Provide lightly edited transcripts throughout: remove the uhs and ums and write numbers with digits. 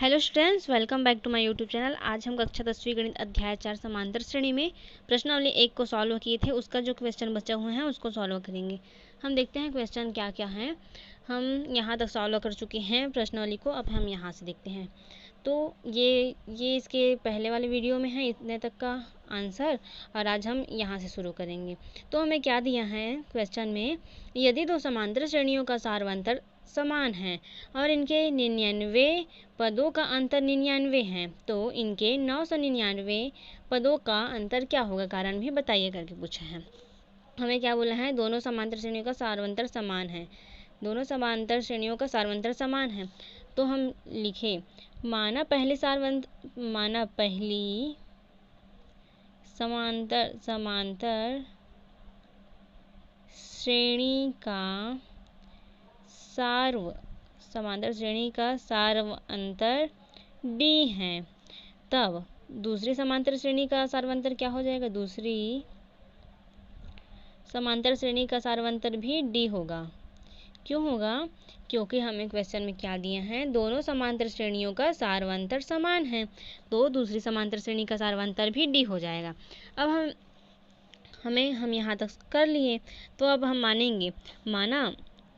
Hello students, welcome back to my YouTube channel. आज हम कक्षा 10वीं गणित अध्याय 4 समांतर श्रेणी में प्रश्नावली 1 को सॉल्व किए थे। उसका जो क्वेश्चन बचा हुए हैं उसको सॉल्व करेंगे। हम देखते हैं क्वेश्चन क्या क्या हैं। हम यहाँ तक सॉल्व कर चुके हैं प्रश्नावली को। अब हम यहाँ से देखते हैं। तो ये इसके पहले वाले वीडियो में है इतने तक का आंसर, और आज हम यहाँ से शुरू करेंगे। तो हमें क्या दिया है क्वेश्चन में, यदि दो समांतर श्रेणियों का सार्वंतर समान है और इनके 99 पदों का अंतर 99 है, तो इनके 999 पदों का अंतर क्या होगा, कारण भी बताइए करके पूछा है। हमें क्या बोला है, दोनों समांतर श्रेणियों का सार्वंतर समान है। दोनों समांतर श्रेणियों का सार्वंतर समान है, तो हम लिखे माना पहली समांतर श्रेणी का सार्वंतर D है। तब दूसरी समांतर श्रेणी का सार्वंतर क्या हो जाएगा, दूसरी समांतर श्रेणी का सार्वंतर भी D होगा। क्यों होगा, क्योंकि हमें क्वेश्चन में क्या दिया है, दोनों समांतर श्रेणियों का सार्वंतर समान है, तो दूसरी समांतर श्रेणी का सार्वंतर भी D हो जाएगा। अब हम यहाँ तक कर लिए, तो अब हम मानेंगे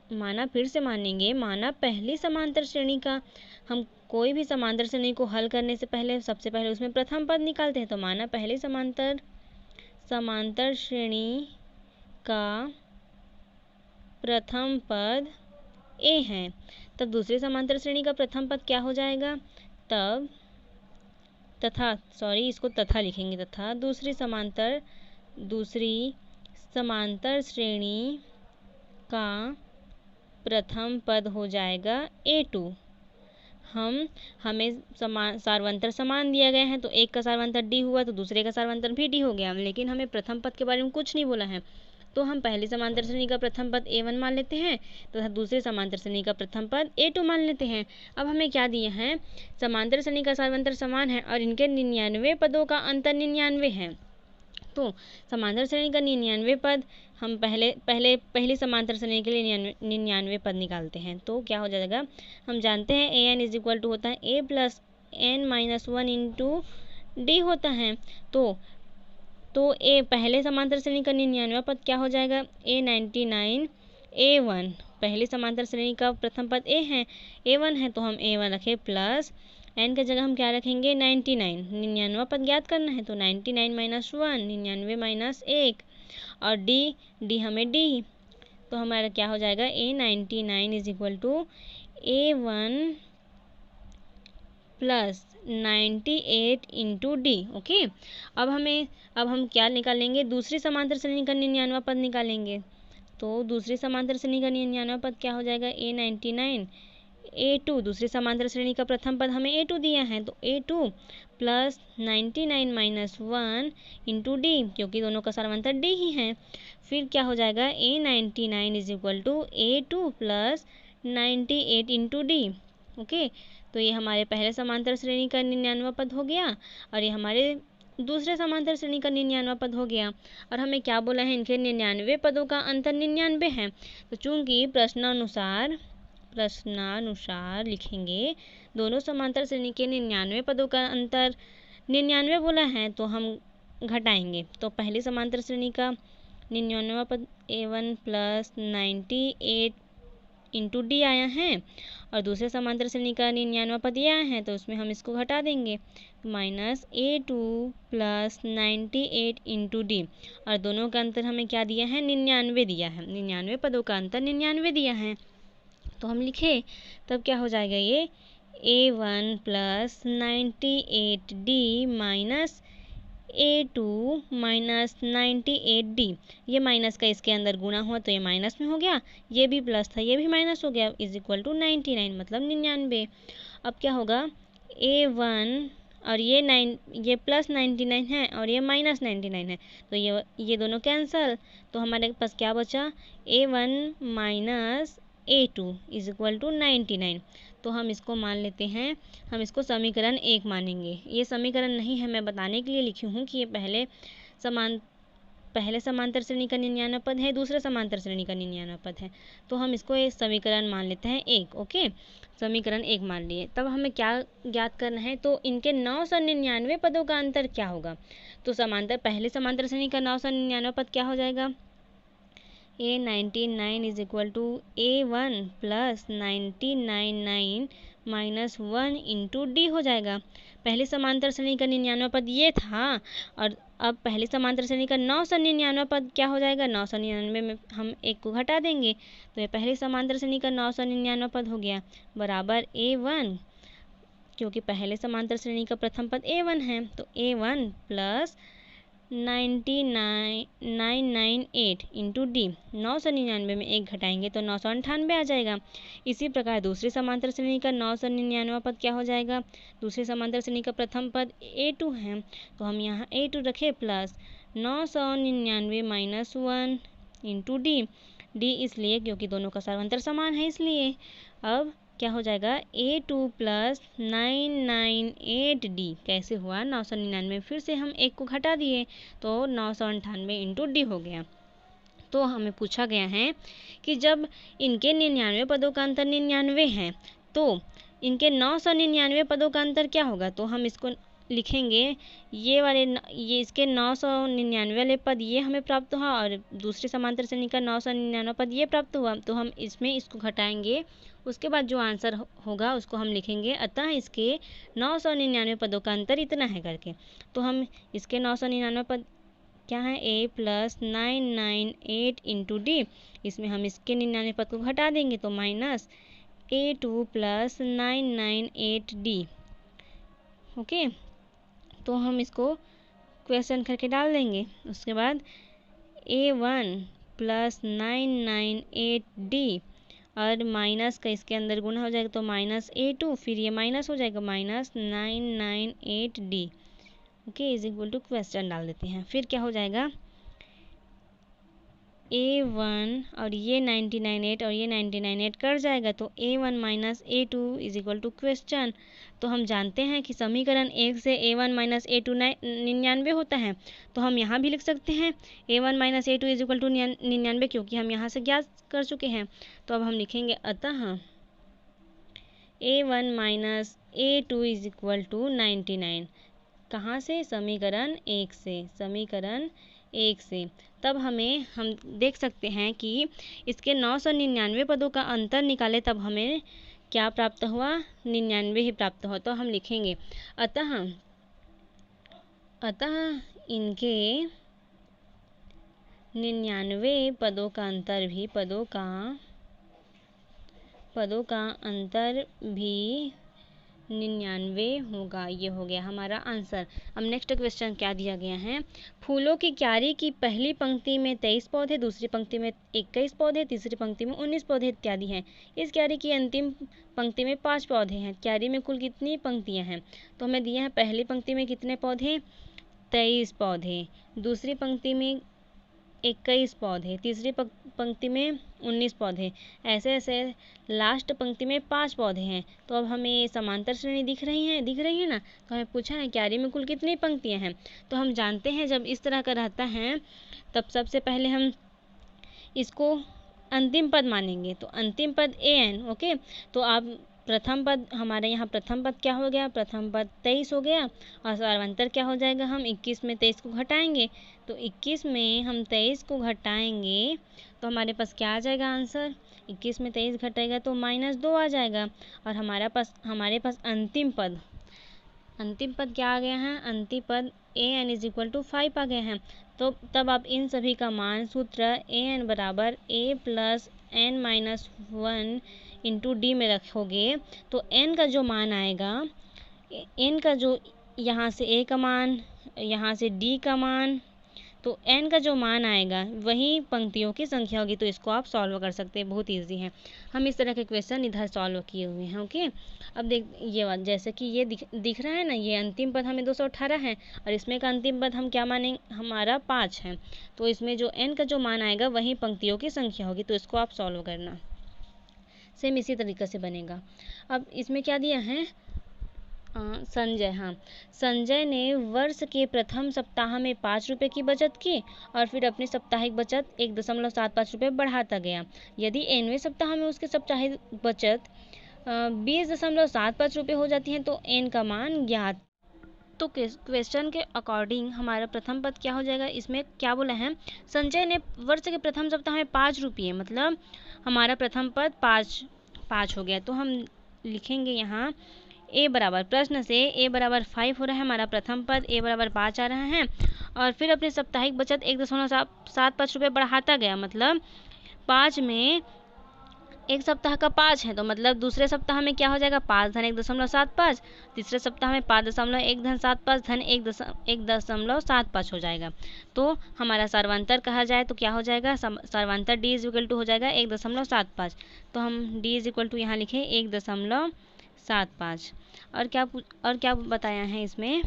माना फिर से मानेंगे, माना पहली समांतर श्रेणी का, हम कोई भी समांतर श्रेणी को हल करने से पहले सबसे पहले उसमें प्रथम पद निकालते हैं। तो माना पहली समांतर श्रेणी का प्रथम पद A है, तब दूसरी समांतर श्रेणी का प्रथम पद क्या हो जाएगा, इसको तथा लिखेंगे, तथा दूसरी समांतर श्रेणी का प्रथम पद हो जाएगा A2। हमें सार्वंतर समान दिया गया है, तो एक का सार्वंतर D हुआ तो दूसरे का सार्वंतर भी D हो गया, लेकिन हमें प्रथम पद के बारे में कुछ नहीं बोला है, तो हम पहली समांतर श्रेणी का प्रथम पद A1 मान लेते हैं तथा दूसरे समांतर श्रेणी का प्रथम पद A2 मान लेते हैं। अब हमें क्या दिया है, समांतर श्रेणी का सार्वंतर समान है और इनके 99 पदों का अंतर 99 है, तो समांतर श्रेणी का 99 पद, हम पहली समांतर श्रेणी के लिए 99 पद निकालते हैं। तो क्या हो जाएगा, हम जानते हैं an इज इक्वल टू होता है a plus n minus 1 into D होता है। तो a पहले समांतर श्रेणी का 99 पद क्या हो जाएगा, a99 a1, पहली समांतर श्रेणी का प्रथम पद a है, a1 है, तो हम a1 रखें प्लस n के जगह हम क्या रखेंगे 99, 99 पद ज्ञात करना है, तो 99 माइनस 1, 99 माइनस 1, और d हमें d, तो हमारा क्या हो जाएगा a99 is equal to a1 plus 98 into D. Okay, अब हम क्या निकालेंगे, दूसरी समांतर श्रेणी का 99 पद निकालेंगे। तो दूसरी समांतर श्रेणी का 99 पद क्या हो जाएगा, a99 a2, दूसरी समांतर श्रेणी का प्रथम पद हमें a2 दिया है, तो a2 plus 99 minus 1 into D, क्योंकि दोनों का सार्वंतर d ही है। फिर क्या हो जाएगा a99 is equal to a2 plus 98 into D. Okay, तो ये हमारे पहले समांतर श्रेणी का 99 पद हो गया और ये हमारे दूसरे समांतर श्रेणी का 99 पद हो गया। और हमें क्या बोला है, इनके 99 पदों का अंतर 99 है, तो चूंकि प्रश्नानुसार लिखेंगे दोनों समांतर श्रेणी के 99 पदों का अंतर 99 बोला है, तो हम घटाएंगे। तो पहली समांतर श्रेणी का 99 पद a1 प्लस 98 इंटू डी आया है, और दूसरे समांतर श्रेणी का 99 पद ये आया है, तो उसमें हम इसको घटा देंगे, minus a2 plus 98 into D, और दोनों का अंतर हमें क्या दिया है, 99 दिया है, 99 पदों का अंतर 99 दिया है। तो हम लिखे, तब क्या हो जाएगा, ये a1 plus 98d minus a2 minus 98d, ये माइनस का इसके अंदर गुणा हुआ तो ये माइनस में हो गया, ये भी प्लस था ये भी माइनस हो गया, इज इक्वल टू 99 मतलब 99। अब क्या होगा, a1 और ये प्लस 99 है और ये माइनस 99 है, तो ये दोनों कैंसल, तो हमारे पास क्या बचा, a1 minus a2 is equal to 99। तो हम इसको मान लेते हैं, हम इसको समीकरण 1 मानेंगे। ये समीकरण नहीं है, मैं बताने के लिए लिखी हूँ कि ये पहले समांतर श्रेणी का 99 पद है, दूसरे समांतर श्रेणी का 99 पद है, तो हम इसको एक समीकरण मान लेते हैं 1। ओके, समीकरण 1 मान लिए। तब हमें क्या ज्ञात करना है, तो इनके 999 पदों का अंतर क्या होगा। तो पहले समांतर श्रेणी का 999 पद क्या हो जाएगा, A99 is equal to A1 plus 999 minus 1 into D हो जाएगा। पहले समांतर श्रेणी का 99 पद ये था, और अब पहले समांतर श्रेणी का 999 पद क्या हो जाएगा, 999 में हम 1 को घटा देंगे, तो ये पहले समांतर श्रेणी का 999 पद हो गया बराबर A1, क्योंकि पहले समांतर श्रेणी का प्रथम पद A1 है, तो A1 प्लस 998 इंटू डी, 999 में 1 घटाएंगे तो 998 आ जाएगा। इसी प्रकार दूसरी समांतर श्रेणी का 999 पद क्या हो जाएगा, दूसरी समांतर श्रेणी का प्रथम पद A2 है, तो हम यहाँ A2 रखें प्लस 999 माइनस 1 इंटू डी इसलिए क्योंकि दोनों का सर्वांतर समान है, इसलिए अब क्या हो जाएगा A2 प्लस 998D कैसे हुआ 999, फिर से हम 1 को घटा दिए तो 998 इंटू डी हो गया। तो हमें पूछा गया है कि जब इनके 99 पदों का अंतर 99 है तो इनके 999 पदों का अंतर क्या होगा, तो हम इसको लिखेंगे ये इसके 999 वाले पद ये हमें प्राप्त हुआ और दूसरे समांतर श्रेणी का 999 पद ये प्राप्त हुआ, तो हम इसमें इसको घटाएंगे, उसके बाद जो आंसर होगा उसको हम लिखेंगे, अतः इसके 999 पदों का अंतर इतना है करके। तो हम इसके 999 पद क्या है A प्लस 998 इंटू डी, इसमें हम इसके 99 पद को घटा देंगे तो minus A2 plus 998D। Okay, तो हम इसको क्वेश्चन करके डाल देंगे। उसके बाद A1 प्लस 998D और माइनस का इसके अंदर गुना हो जाएगा तो माइनस A2, फिर ये माइनस हो जाएगा minus 998D। Okay, is equal to question डाल देते हैं, फिर क्या हो जाएगा A1 और ये 998 और ये 998 कट जाएगा तो A1 minus A2 is equal to question. तो हम जानते हैं कि समीकरण 1 से A1 माइनस A2 99 होता है, तो हम यहाँ भी लिख सकते हैं A1 minus A2 is equal to 99, क्योंकि हम यहाँ से ज्ञात कर चुके हैं। तो अब हम लिखेंगे अतः A1 minus A2 is equal to 99, कहाँ से, समीकरण 1 से, समीकरण 1 से। तब हम देख सकते हैं कि इसके 999 पदों का अंतर निकाले तब हमें क्या प्राप्त हुआ, 99 ही प्राप्त हुआ। तो हम लिखेंगे अतः इनके 99 पदों का अंतर भी पदों का अंतर भी 99 होगा। ये हो गया हमारा आंसर। अब नेक्स्ट क्वेश्चन क्या दिया गया है, फूलों की क्यारी की पहली पंक्ति में 23 पौधे, दूसरी पंक्ति में 21 पौधे, तीसरी पंक्ति में 19 पौधे इत्यादि हैं। इस क्यारी की अंतिम पंक्ति में 5 पौधे हैं। क्यारी में कुल कितनी पंक्तियां हैं, तो हमें दिया है पहली पंक्ति में कितने पौधे, 23 पौधे, दूसरी पंक्ति में 21 पौधे, तीसरी पंक्ति में 19 पौधे, ऐसे ऐसे लास्ट पंक्ति में 5 पौधे हैं। तो अब हमें समांतर श्रेणी दिख रही है ना, तो हमें पूछा है क्यारी में कुल कितनी पंक्तियां हैं। तो हम जानते हैं जब इस तरह का रहता है तब सबसे पहले हम इसको अंतिम पद मानेंगे, तो अंतिम पद an। ओके, तो आप प्रथम पद, हमारे यहाँ प्रथम पद क्या हो गया, प्रथम पद 23 हो गया, और सर्वांतर क्या हो जाएगा, हम 21 में 23 को घटाएंगे, तो 21 में हम 23 को घटाएंगे तो हमारे पास क्या आ जाएगा आंसर, 21 में 23 घटेगा तो -2 आ जाएगा, और हमारे पास अंतिम पद क्या आ गया है, अंतिम पद an इज इक्वल टू 5 आ गए हैं। तो तब आप इन सभी का मान सूत्र an बराबर a plus n minus 1 into D में रखोगे तो n का जो मान आएगा, n का जो यहाँ से a का मान, यहाँ से d का मान, तो n का जो मान आएगा वही पंक्तियों की संख्या होगी। तो इसको आप सॉल्व कर सकते हैं, बहुत इजी है। हम इस तरह के क्वेश्चन इधर सॉल्व किए हुए हैं। ओके, अब देख ये बात, जैसे कि ये दिख रहा है ना, ये अंतिम पद हमें 218 है और इसमें का अंतिम पद हम क्या मानेंगे, हमारा 5 है, तो इसमें जो n का जो मान आएगा वही पंक्तियों की संख्या होगी। तो इसको आप सॉल्व करना, सेम इसी तरीके से बनेगा। अब इसमें क्या दिया है, संजय, हाँ, संजय ने वर्ष के प्रथम सप्ताह में 5 रुपये की बचत की और फिर अपनी साप्ताहिक बचत 1.75 रुपये बढ़ाता गया। यदि nवें सप्ताह में उसकी साप्ताहिक बचत 20.75 रुपये हो जाती है तो n का मान ज्ञात। तो क्वेश्चन के अकॉर्डिंग हमारा प्रथम पद क्या हो जाएगा, इसमें क्या बोला है, संजय ने वर्ष के प्रथम सप्ताह में 5 रुपये, मतलब हमारा प्रथम पद 5 हो गया। तो हम लिखेंगे यहाँ a बराबर, प्रश्न से a बराबर 5 हो रहा है हमारा प्रथम पद, a बराबर 5 आ रहा है और फिर अपनी साप्ताहिक बचत 1.75 रुपये बढ़ाता गया, मतलब 5 में एक सप्ताह का 5 है तो मतलब दूसरे सप्ताह में क्या हो जाएगा 5 धन 1.75, तीसरे सप्ताह में 5.1 धन 75 धन 1.75 हो जाएगा। तो हमारा सर्वांतर कहा जाए तो क्या हो जाएगा, सर्वांतर d इज इक्वल टू हो जाएगा 1.75। तो हम d इज इक्वल टू यहाँ लिखें 1.75। और क्या बताया है इसमें,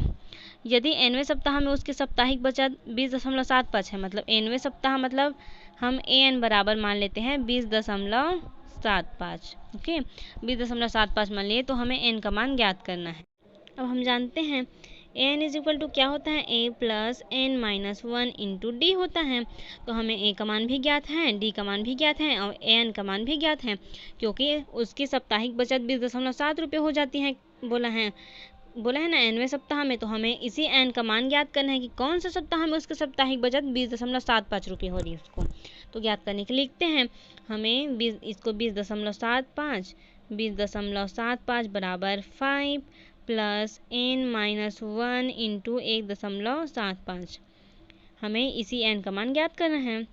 यदि nवें सप्ताह में उसकी साप्ताहिक बचत 20.75 है, मतलब nवें सप्ताह मतलब हम an बराबर मान लेते हैं 20.75। ओके, 20.75 मान लिए, तो हमें n का मान ज्ञात करना है। अब हम जानते हैं an इज इक्वल टू क्या होता है, a plus n minus 1 into D होता है। तो हमें a का मान भी ज्ञात है, d का मान भी ज्ञात है और an का मान भी ज्ञात है, क्योंकि उसकी साप्ताहिक बचत 20.7 रुपये हो जाती है बोला है ना nवें सप्ताह में। तो हमें इसी n का मान ज्ञात करना है कि कौन सा सप्ताह में उसकी साप्ताहिक बचत 20.75 रुपये हो रही है, उसको तो ज्ञात करने के लिए लिखते हैं हमें 20.75 बराबर 5 प्लस n माइनस 1 इंटू 1.75, हमें इसी n का मान ज्ञात करना है।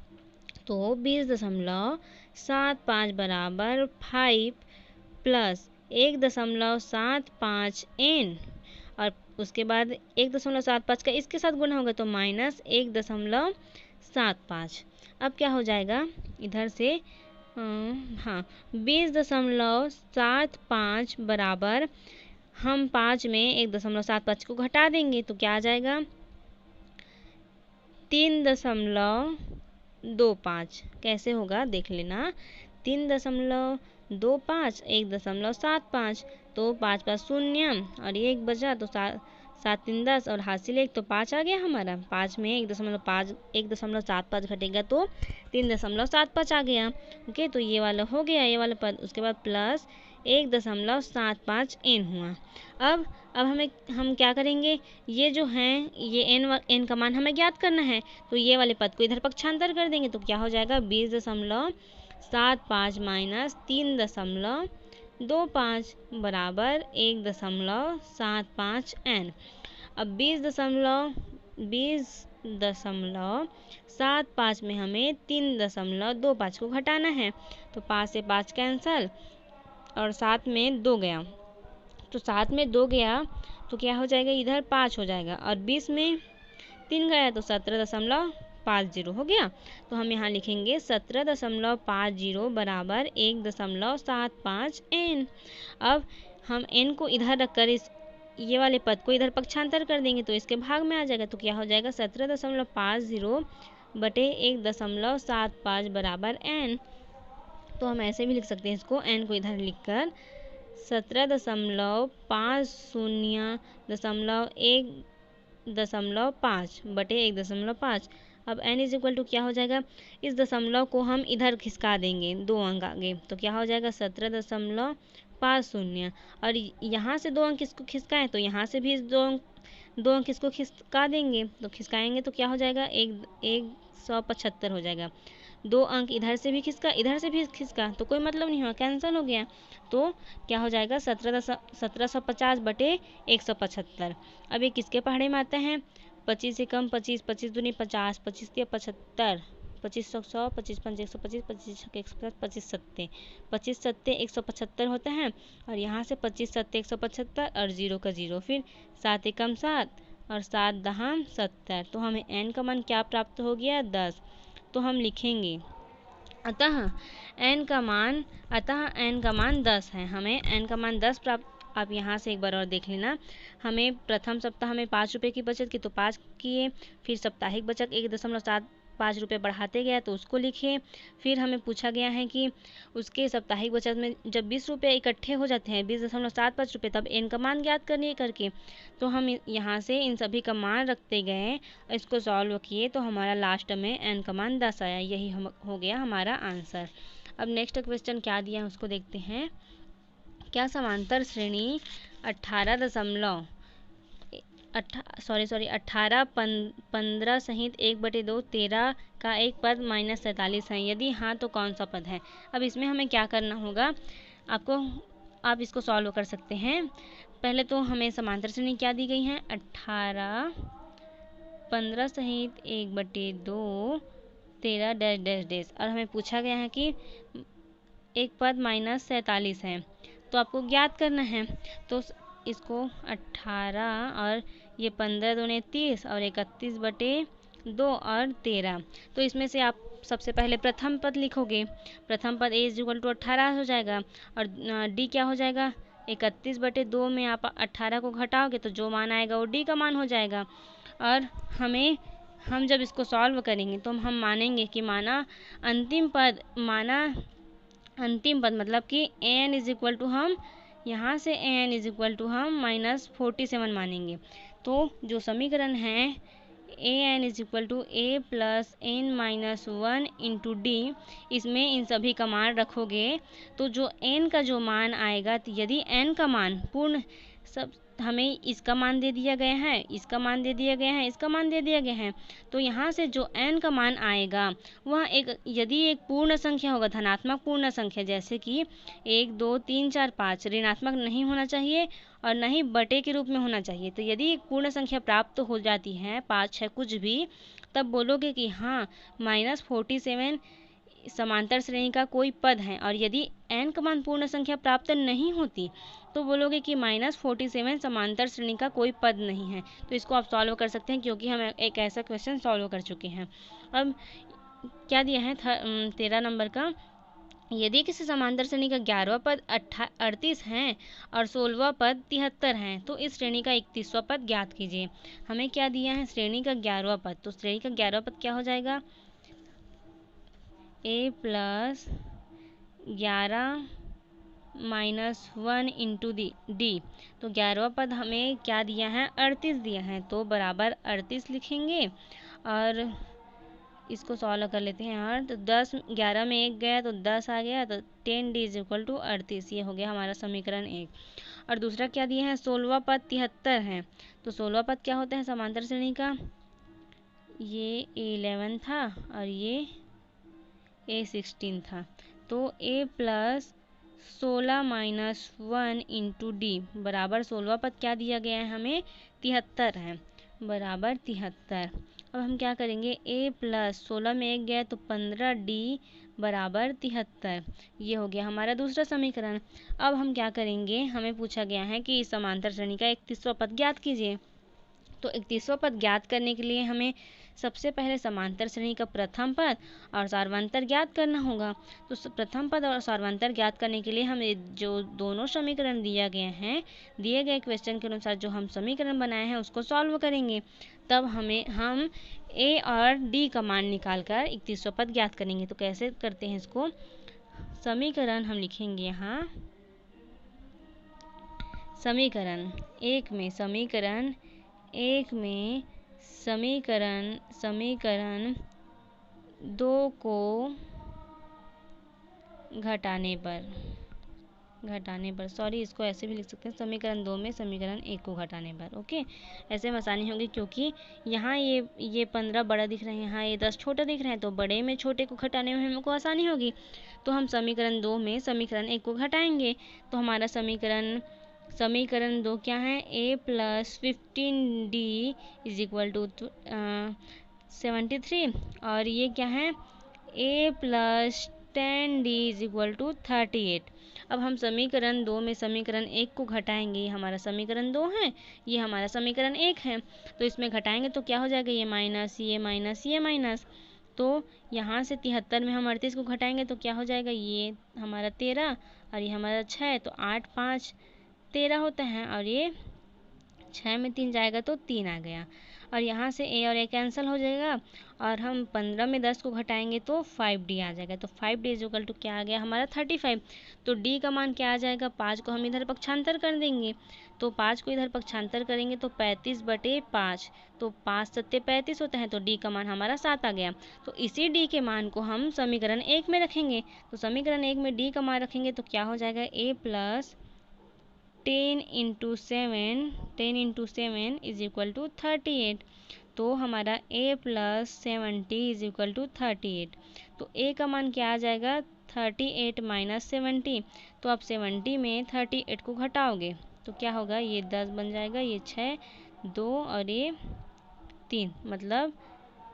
तो 20.75 बराबर 5 प्लस 1.75 n और उसके बाद 1.75 का इसके साथ गुना होगा तो माइनस 1.75। अब क्या हो जाएगा इधर से, हाँ, 20.75 बराबर हम 5 में 1.75 को घटा देंगे तो क्या आ जाएगा 3.25। कैसे होगा देख लेना, 3.25 1.75, तो 5 5 शून्य और ये 1 बचा तो 7 3 10 और हासिल 1 तो 5 आ गया हमारा। 5 में 1.75 घटेगा तो 3.75 आ गया। ओके, तो ये वाला हो गया, ये वाला पद। उसके बाद प्लस 1.75 n हुआ। अब हम क्या करेंगे, ये जो है ये n का मान हमें ज्ञात करना है, तो ये वाले पद को इधर पक्षांतर कर देंगे तो क्या हो जाएगा 20.75 माइनस 3.25 बराबर 1.75 n। अब 20.75 में हमें 3.25 को घटाना है, तो 5 से 5 कैंसल और 7 में 2 गया, तो 7 में 2 गया तो क्या हो जाएगा इधर 5 हो जाएगा और 20 में 3 गया तो 17.50 हो गया। तो हम यहाँ लिखेंगे 17.50 बराबर 1.75 n। अब हम n को इधर रखकर ये वाले पद को इधर पक्षांतर कर देंगे तो इसके भाग में आ जाएगा, तो क्या हो जाएगा 17.50 बटे 1.75 बराबर n। तो हम ऐसे भी लिख सकते हैं इसको, n को इधर लिखकर 17.50.1.5 बटे 1.5। अब n इज इक्वल टू क्या हो जाएगा, इस दशमलव को हम इधर खिसका देंगे 2 अंक आगे, तो क्या हो जाएगा 17.50 और यहाँ से 2 अंक किसको खिसकाएं तो यहाँ से भी 2 अंक किसको खिसका देंगे, तो खिसकाएंगे तो क्या हो जाएगा 175 हो जाएगा। 2 अंक इधर से भी खिसका इधर से भी खिसका तो कोई मतलब नहीं हुआ, कैंसिल हो गया। तो क्या हो जाएगा 1750 बटे 175। अब ये किसके पहाड़े में आता है, 25 से कम 25, 25 दूनी 50, 25 के 75, 25 100, 25 5 125, 25 150, 25 सत्ते 175 होता है और यहाँ से 25 सत्ते 175 और 0 का 0, फिर 7 एकम 7 और 7 दहाम 70। तो हमें n का मान क्या प्राप्त हो गया 10। तो हम लिखेंगे अतः n का मान 10 है, हमें n का मान 10 प्राप्त। आप यहाँ से एक बार और देख लेना, हमें प्रथम सप्ताह में 5 रुपये की बचत की तो 5 किए, फिर साप्ताहिक बचत ₹5 बढ़ाते गया तो उसको लिखे। फिर हमें पूछा गया है कि उसके साप्ताहिक बचत में जब ₹20 इकट्ठे हो जाते हैं, ₹20.75, तब n का मान ज्ञात करने करके। तो हम यहाँ से इन सभी का मान रखते गए, इसको सॉल्व किए तो हमारा लास्ट में n का मान 10 आया। यही हो गया हमारा आंसर। अब नेक्स्ट क्वेश्चन क्या दिया है उसको देखते हैं। क्या समांतर श्रेणी 18 सहित 1/2 13 का एक पद -43 है? यदि हाँ तो कौन सा पद है? अब इसमें हमें क्या करना होगा, आप इसको सॉल्व कर सकते हैं। पहले तो हमें समांतर श्रेणी क्या दी गई है, 18 15 सहित 1/2 13 डैश डैश डैश, और हमें पूछा गया है कि एक पद -43 है, तो आपको ज्ञात करना है। तो इसको 18 और ये 15 दूने 30 और 31/2 और 13, तो इसमें से आप सबसे पहले प्रथम पद लिखोगे। प्रथम पद a = 18 हो जाएगा, और d क्या हो जाएगा, 31/2 में आप 18 को घटाओगे तो जो मान आएगा वो d का मान हो जाएगा। और हम जब इसको सॉल्व करेंगे तो हम मानेंगे कि अंतिम पद मतलब कि an = हम यहाँ से an = हम -47 मानेंगे। तो जो समीकरण है an = a + n-1 × d, इसमें इन सभी का मान रखोगे तो जो n का जो मान आएगा, यदि n का मान पूर्ण हमें इसका मान दे दिया गया है, इसका मान दे दिया गया है, इसका मान दे दिया गया है, तो यहाँ से जो n का मान आएगा वह यदि एक पूर्ण संख्या होगा, धनात्मक पूर्ण संख्या, जैसे कि 1 2 3 4 5, ऋणात्मक नहीं होना चाहिए और न ही बटे के रूप में होना चाहिए। तो यदि एक पूर्ण संख्या प्राप्त हो जाती है, 5 6 कुछ भी, तब बोलोगे कि हाँ -47 समांतर श्रेणी का कोई पद है। और यदि n का मान पूर्ण संख्या प्राप्त नहीं होती तो बोलोगे कि -47 समांतर श्रेणी का कोई पद नहीं है। तो इसको आप सॉल्व कर सकते हैं, क्योंकि हम एक ऐसा क्वेश्चन सॉल्व कर चुके हैं। अब क्या दिया है 13 नंबर का, यदि किसी समांतर श्रेणी का 11वां पद 38 है और 16वां पद 73 है, तो इस श्रेणी का 31वां पद ज्ञात कीजिए। हमें क्या दिया है, श्रेणी का 11वां पद, तो श्रेणी का 11वां पद क्या हो जाएगा, a + 11 - 1 × d। तो 11वां पद हमें क्या दिया है, 38 दिया है, तो बराबर 38 लिखेंगे। और इसको सॉल्व कर लेते हैं यार। तो 10 11 में 1 गया तो 10 आ गया, तो 10d = 38, ये हो गया हमारा समीकरण 1। और दूसरा क्या दिया है, 16वां पद 73 है, तो 16वां पद क्या होता है समांतर श्रेणी का, ये a11 था और ये a16 था। तो a + 16 - 1 × d बराबर 16वां पद क्या दिया गया है हमें, 73 है, बराबर 73। अब हम क्या करेंगे, a + 16 में 1 गया तो 15d बराबर 73, ये हो गया हमारा दूसरा समीकरण। अब हम क्या करेंगे, हमें पूछा गया है कि इस समांतर श्रेणी का 31वां पद ज्ञात कीजिए। तो 31वां पद ज्ञात करने के लिए हमें सबसे पहले समांतर श्रेणी का प्रथम पद और सार्वंतर ज्ञात करना होगा। तो प्रथम पद और सार्वंतर ज्ञात करने के लिए हमें जो दोनों समीकरण दिए गए क्वेश्चन के अनुसार जो हम समीकरण बनाए हैं उसको सॉल्व करेंगे। तब हम a और d का मान निकाल कर 31वां पद ज्ञात करेंगे। तो कैसे करते हैं इसको, समीकरण हम लिखेंगे यहाँ, समीकरण एक में समीकरण 2 को घटाने पर सॉरी, इसको ऐसे भी लिख सकते हैं, समीकरण 2 में समीकरण 1 को घटाने पर। ओके, ऐसे में आसानी होगी, क्योंकि यहाँ ये 15 बड़ा दिख रहे हैं, यहाँ ये 10 छोटा दिख रहे हैं, तो बड़े में छोटे को घटाने में हमको आसानी होगी। तो हम समीकरण 2 में समीकरण 1 को घटाएंगे, तो हमारा समीकरण 2 क्या है, a + 15d = 73, और ये क्या है, a + 10d = 38। अब हम समीकरण 2 में समीकरण 1 को घटाएंगे, ये हमारा समीकरण 2 है, ये हमारा समीकरण 1 है, तो इसमें घटाएंगे तो क्या हो जाएगा, ये माइनस, तो यहाँ से 73 में हम 38 को घटाएंगे तो क्या हो जाएगा, ये हमारा 13 और ये हमारा 6, तो 8 5 13 होता है, और ये 6 में 3 जाएगा तो 3 आ गया। और यहाँ से ए और ए कैंसिल हो जाएगा और हम 15 में 10 को घटाएंगे तो 5D आ जाएगा। तो 5D इज इक्वल टू क्या आ गया हमारा 35। तो डी का मान क्या आ जाएगा, 5 को हम इधर पक्षांतर कर देंगे, तो 5 को इधर पक्षांतर करेंगे तो 35/5, तो 5 सत्ते 35 होता है, तो डी का मान हमारा 7 आ गया। तो इसी डी के मान को हम समीकरण 1 में रखेंगे। तो समीकरण 1 में डी का मान रखेंगे तो क्या हो जाएगा, a plus 10 into 7 is equal to 38। तो हमारा a plus 70 is equal to 38। तो a का मान क्या आ जाएगा 38 माइनस 70। तो आप 70 में 38 को घटाओगे तो क्या होगा, ये 10 बन जाएगा, ये 6, 2 और ये 3, मतलब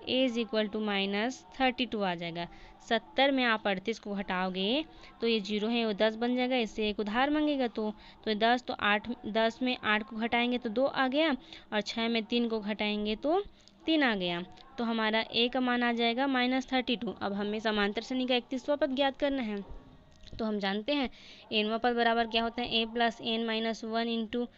a is equal to minus 32 आ जाएगा। 70 में आप 38 को घटाओगे तो ये 0 है, वो 10 बन जाएगा, इससे एक उधार मांगेगा तो 10, तो 8, 10 में 8 को घटाएंगे तो 2 आ गया, और 6 में 3 को घटाएंगे तो 3 आ गया। तो हमारा a का मान आ जाएगा -32। अब हमें समांतर श्रेणी का 31वां पद ज्ञात करना है। तो हम जानते हैं nवां पद बराबर क्या होता है, a plus n minus 1 into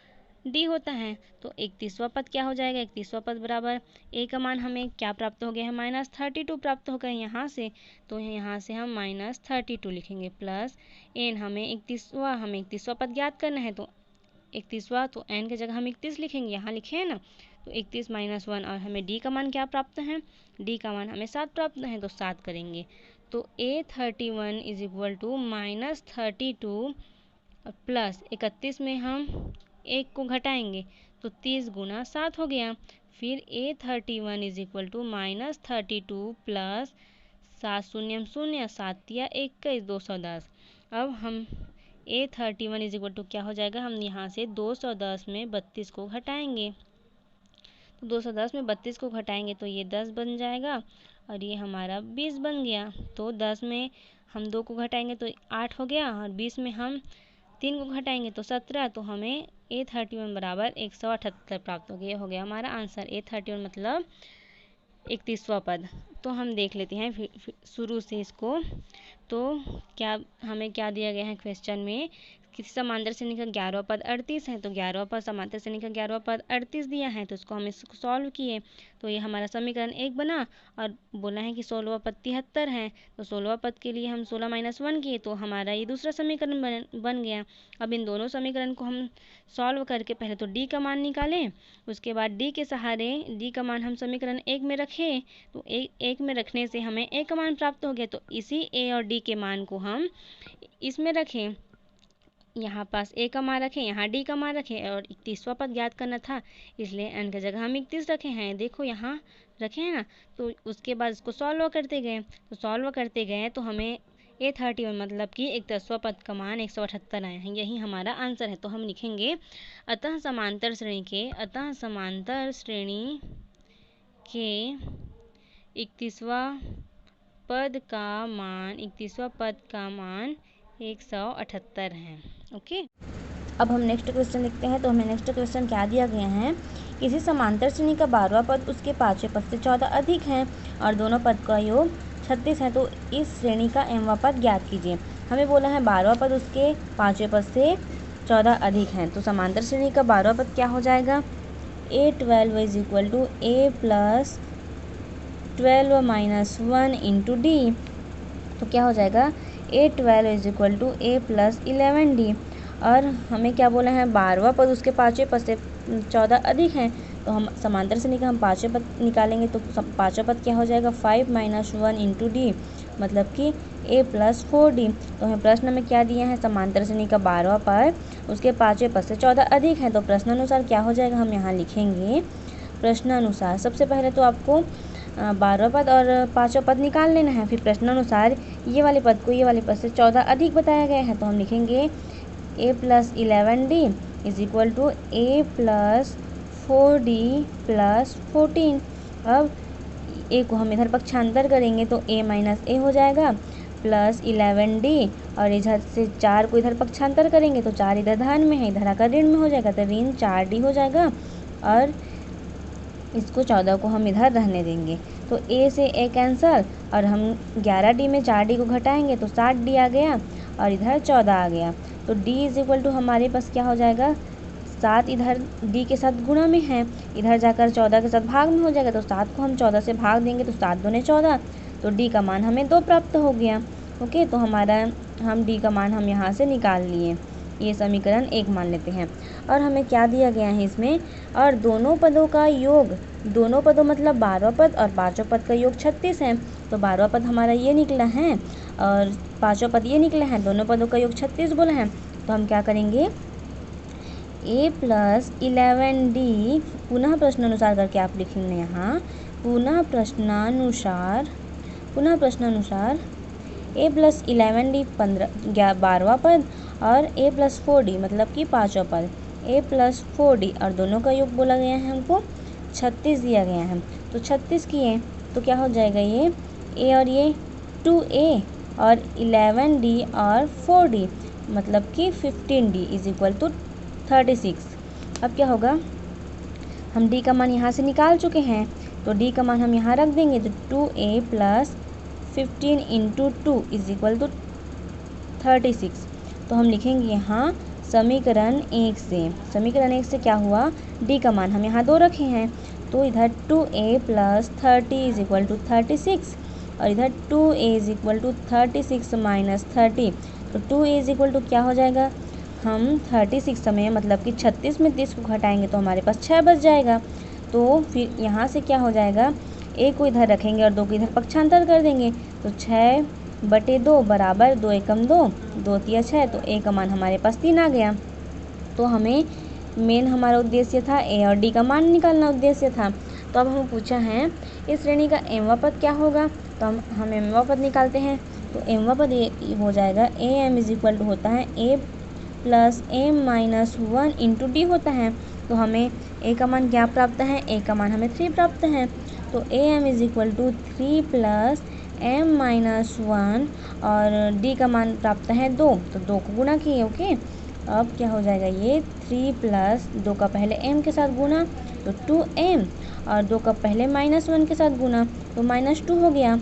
D होता है। तो 31वां पद क्या हो जाएगा, 31वां पद बराबर a का मान हमें क्या प्राप्त हो गया है, -32 प्राप्त हो गया है यहाँ से। तो यहाँ से हम -32 लिखेंगे, प्लस n हमें 31वां पद ज्ञात करना है। तो 31वां, तो n की जगह हम 31 लिखेंगे, यहाँ लिखे हैं ना। तो 31 माइनस 1, और हमें d का मान क्या प्राप्त है, d का मान हमें 7 प्राप्त है, तो 7 करेंगे। तो a31 is equal to -32 plus 31 में हम 1 को घटाएंगे तो 30 गुना 7 हो गया। फिर a31 is equal to -32 plus 7 शून्य 0, 7 तिया 21, 210। अब हम a31 इज इक्वल टू क्या हो जाएगा, हम यहाँ से 210 में 32 को घटाएंगे। तो 210 में 32 को घटाएंगे तो ये 10 बन जाएगा, और ये हमारा 20 बन गया। तो 10 में हम 2 को घटाएंगे तो 8 हो गया, और 20 में हम 3 को घटाएंगे तो 17। तो हमें a31 बराबर 178 प्राप्त हो गया। ये हो गया हमारा आंसर, a31 मतलब 31वां पद। तो हम देख लेते हैं फिर शुरू से इसको। तो क्या हमें क्या दिया गया है क्वेश्चन में, किसी समांतर श्रेणी का 11वां पद 38 है, तो 11वां पद समांतर श्रेणी का 11वां पद 38 दिया है, तो इसको हम इसको सॉल्व किए तो ये हमारा समीकरण 1 बना। और बोला है कि 16वां पद 73 है, तो 16वां पद के लिए हम 16 माइनस 1 किए तो हमारा ये दूसरा समीकरण बन गया। अब इन दोनों समीकरण को हम सॉल्व करके पहले तो डी का मान निकालें, उसके बाद डी के सहारे डी का मान हम समीकरण 1 में रखें, तो एक में रखने से हमें ए का मान प्राप्त हो गया। तो इसी ए और डी के मान को हम इसमें रखें, यहाँ पास ए का मान रखें, यहाँ डी का मान रखें, और 31वां पद ज्ञात करना था इसलिए n की जगह हम 31 रखे हैं। देखो यहाँ रखे हैं ना। तो उसके बाद इसको सॉल्व करते गए, तो सॉल्व करते गए तो हमें a31 मतलब कि 31वां पद का मान 178 आए हैं, यही हमारा आंसर है। तो हम लिखेंगे अतः समांतर श्रेणी के 31वां पद का मान 178 है। ओके, अब हम नेक्स्ट क्वेश्चन लिखते हैं। तो हमें नेक्स्ट क्वेश्चन क्या दिया गया है, किसी समांतर श्रेणी का 12वां पद उसके 5वें पद से 14 अधिक है और दोनों पद का योग 36 है, तो इस श्रेणी का mवां पद ज्ञात कीजिए। हमें बोला है 12वां पद उसके 5वें पद से 14 अधिक है, तो समांतर श्रेणी का 12वां पद क्या हो जाएगा, a12 is equal to a plus 12 minus 1 into D. तो क्या हो जाएगा, a12 is equal to a plus 11d। और हमें क्या बोला है 12वां पद उसके 5वें पद से 14 अधिक है, तो हम समांतर श्रेणी का हम 5वें पद निकालेंगे। तो 5वां पद क्या हो जाएगा 5 माइनस 1 इंटू डी, मतलब कि a प्लस 4d। तो हमें प्रश्न में क्या दिया है, समांतर श्रेणी का 12वां पद उसके 5वें पद से 14 अधिक है। तो प्रश्नानुसार क्या हो जाएगा, हम यहाँ लिखेंगे प्रश्नानुसार। सबसे पहले तो आपको 12वां पद और 5वां पद निकाल लेना है, फिर प्रश्नानुसार ये वाले पद को ये वाले पद से 14 अधिक बताया गया है। तो हम लिखेंगे a plus 11d is equal to a plus 4d plus 14। अब a को हम इधर पक्षांतर करेंगे तो a माइनस a हो जाएगा प्लस 11d, और इधर से 4 को इधर पक्षांतर करेंगे तो 4 इधर धन में है, इधर आकर ऋण में हो जाएगा, तो ऋण 4d हो जाएगा, और इसको 14 को हम इधर रहने देंगे। तो a से a कैंसल, और हम 11d में 4d को घटाएंगे तो 7d आ गया, और इधर 14 आ गया। तो d इज इक्वल टू हमारे पास क्या हो जाएगा 7 इधर डी के साथ गुणा में है, इधर जाकर 14 के साथ भाग में हो जाएगा, तो 7 को हम 14 से भाग देंगे तो 7 दूने 14, तो डी का मान हमें 2 प्राप्त हो गया। ओके, तो हम डी का मान हम यहाँ से निकाल लिए। ये समीकरण 1 मान लेते हैं। और हमें क्या दिया गया है इसमें, और दोनों पदों का योग, दोनों पदों मतलब 12वां पद और 5वां पद का योग 36 है, तो 12वां पद हमारा ये निकला है और 5वां पद ये निकला है, दोनों पदों का योग 36 बोला है। तो हम क्या करेंगे, a + 11d पुनः प्रश्नानुसार करके आप लिखेंगे यहाँ, पुनः प्रश्नानुसार a + 11d 12वां पद और a + 4d मतलब कि 5वां पद, a + 4d और दोनों का योग बोला गया है, हमको 36 दिया गया है। तो 36 किए तो क्या हो जाएगा, ये a और ये 2a और 11d और 4d मतलब कि 15d = 36। अब क्या होगा, हम d का मान यहाँ से निकाल चुके हैं, तो d का मान हम यहाँ रख देंगे, तो 2a + 15 × 2 = 36। तो हम लिखेंगे यहाँ समीकरण 1 से क्या हुआ, d का मान हम यहाँ 2 रखे हैं, तो इधर 2a + 30 = 36 और इधर 2a = 36 - 30, तो 2a क्या हो जाएगा, हम 36 समय मतलब कि 36 में 30 को घटाएंगे तो हमारे पास 6 बच जाएगा। तो फिर यहाँ से क्या हो जाएगा, a को इधर रखेंगे और 2 को इधर पक्षांतर कर देंगे, तो 6/2 बराबर 2 एकम 2, 2 तिया 6, तो a का मान हमारे पास 3 आ गया। तो हमें मेन हमारा उद्देश्य था a और d का मान निकालना उद्देश्य था। तो अब हमें पूछा है इस श्रेणी का mवां पद क्या होगा, तो हम mवां पद निकालते हैं। तो mवां पद ये हो जाएगा, am = होता है a + m - 1 × d होता है। तो हमें a का मान क्या प्राप्त है, a का मान हमें 3 प्राप्त है, तो am = 3 + m - 1 और d का मान प्राप्त है 2, तो 2 को गुणा किए। ओके, अब क्या हो जाएगा, ये 3 + 2 का पहले m के साथ गुणा तो 2m और 2 का पहले -1 के साथ गुणा तो -2 हो गया।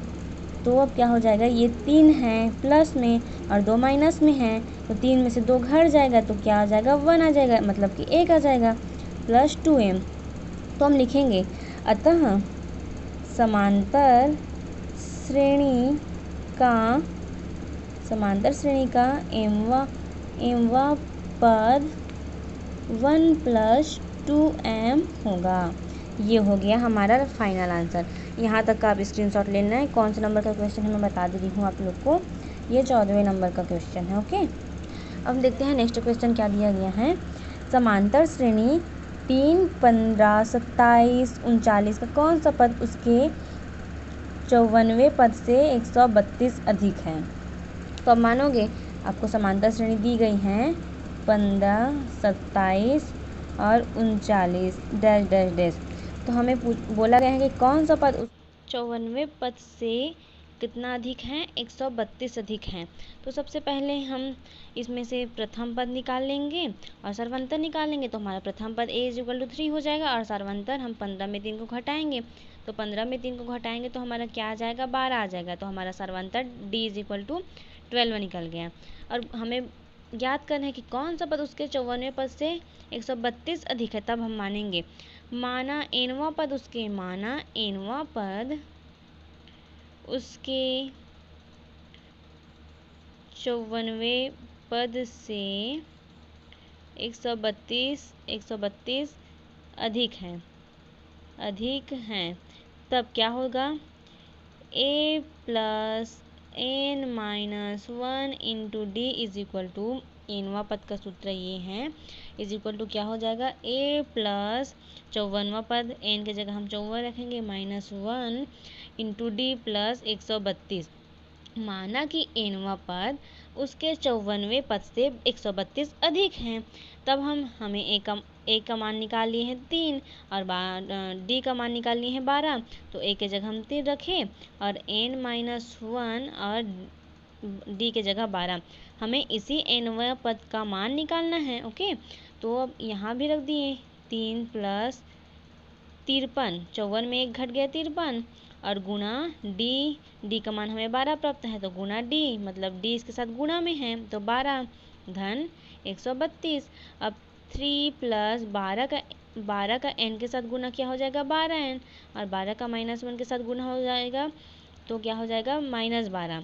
तो अब क्या हो जाएगा, ये 3 है प्लस में और 2 माइनस में है, तो 3 में से 2 घट जाएगा तो क्या आ जाएगा, 1 आ जाएगा, मतलब कि 1 आ जाएगा प्लस 2m। तो हम लिखेंगे, अतः समांतर श्रेणी का mवां पद 1 + 2m होगा। ये हो गया हमारा फाइनल आंसर। यहाँ तक का आप स्क्रीनशॉट लेना है। कौन से नंबर का क्वेश्चन है मैं बता दे रही हूँ आप लोग को, ये 14वें नंबर का क्वेश्चन है। ओके, अब देखते हैं नेक्स्ट क्वेश्चन क्या दिया गया है। समांतर श्रेणी 3, 15, 27, 39 का कौन सा पद उसके 54वें पद से 132 अधिक है। तो अब मानोगे, आपको समांतर श्रेणी दी गई हैं 15, 27 और 39 डैश डैश डैश, तो हमें बोला गया है कि कौन सा पद 54वें पद से कितना अधिक है, 132 अधिक हैं। तो सबसे पहले हम इसमें से प्रथम पद निकाल लेंगे और सर्वांतर निकालेंगे, तो हमारा प्रथम पद a = 3 हो जाएगा और सर्वांतर हम 15 में 3 को घटाएंगे, तो 15 में 3 को घटाएंगे तो हमारा क्या आ जाएगा, 12 आ जाएगा। तो हमारा सर्वांतर d = 12 निकल गया। और हमें याद करना है कि कौन सा पद उसके 54वें पद से 132 अधिक है, तब हम मानेंगे। माना nवां पद उसके 54वें पद से 132 अधिक हैं, तब क्या होगा, a + n - 1 × d = nवां पद का सूत्र ये है, = क्या हो जाएगा, a + 54वां पद, n की जगह हम 54 रखेंगे, -1 × d + 132। माना कि nवां पद उसके 54वें पद से 132 अधिक हैं, तब हमें a का मान निकाल लिए हैं 3 और d का मान निकाल लिए हैं 12, तो a के जगह हम 3 रखें और n - 1 और d के जगह 12, हमें इसी nवें पद का मान निकालना है। ओके, तो अब यहाँ भी रख दिए 3 + 53, 54 में 1 घट गया 53 और गुणा d का मान हमें 12 प्राप्त है, तो गुणा d मतलब d इसके साथ गुणा में है, तो 12 धन 132। अब 3 प्लस 12 का n के साथ गुना क्या हो जाएगा 12n, और 12 का -1 के साथ गुना हो जाएगा तो क्या हो जाएगा -12,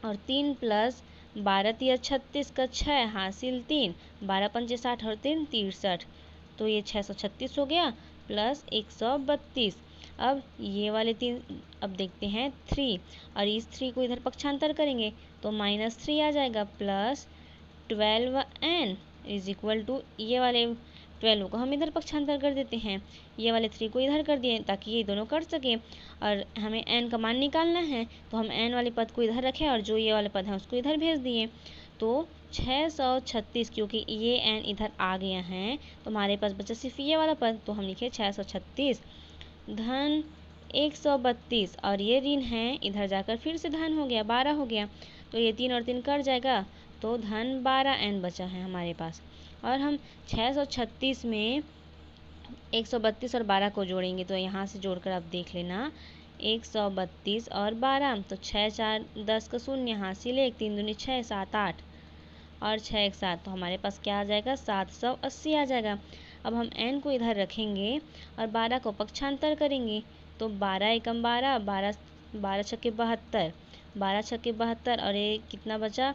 और 3 प्लस 12 तिया 36 का 6 हासिल 3, 12 पंचे 60 और 3 63, तो ये 636 हो गया प्लस 132। अब ये वाले 3, अब देखते हैं 3, और इस 3 को इधर पक्षांतर करेंगे तो -3 आ जाएगा plus 12n is equal to, ये वाले 12 को हम इधर पक्षांतर कर देते हैं, ये वाले 3 को इधर कर दिए ताकि ये दोनों कर सकें, और हमें n का मान निकालना है तो हम n वाले पद को इधर रखें और जो ये वाले पद हैं उसको इधर भेज दिए, तो 636, क्योंकि ये n इधर आ गया है तो हमारे पास बचा सिर्फ ये वाला पद, तो हम लिखे 636 धन 132, और ये ऋण है इधर जाकर फिर से धन हो गया 12 हो गया, तो ये 3 और 3 कट जाएगा तो धन 12n बचा है हमारे पास। और हम 636 में 132 और 12 को जोड़ेंगे तो यहाँ से जोड़कर आप देख लेना 132 और 12, तो 6 4 10 का 0 हासिल 1, 3 दूनी 6 7 8 और 6 1 7, तो हमारे पास क्या आ जाएगा 780 आ जाएगा। अब हम n को इधर रखेंगे और 12 को पक्षांतर करेंगे तो 12 एकम 12, 12 छक्के 72, 12 छक्के 72, और ये कितना बचा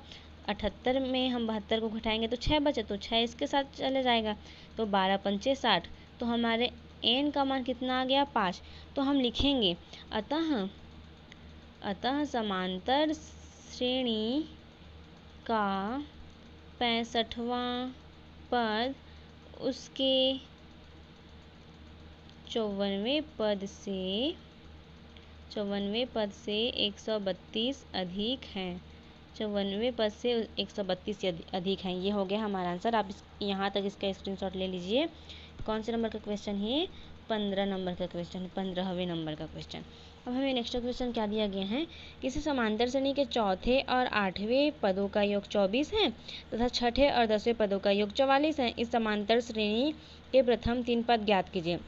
78 में हम 72 को घटाएंगे तो 6 बचे, तो 6 इसके साथ चले जाएगा तो 12 पंचे 60, तो हमारे n का मान कितना आ गया 5। तो हम लिखेंगे अतः समांतर श्रेणी का 65वां पद उसके 54वें पद से 132 अधिक है, 54वें पद से 132 से अधिक हैं। ये हो गया हमारा आंसर। आप यहाँ तक इसका स्क्रीनशॉट ले लीजिए। कौन से नंबर का क्वेश्चन है? 15 नंबर का क्वेश्चन, 15वें नंबर का क्वेश्चन। अब हमें नेक्स्ट क्वेश्चन क्या दिया गया है? किसी समांतर श्रेणी के चौथे और 8वें पदों का योग 24 है तथा छठे और 10वें पदों का योग 44 है। इस समांतर श्रेणी के प्रथम 3 पद ज्ञात कीजिए।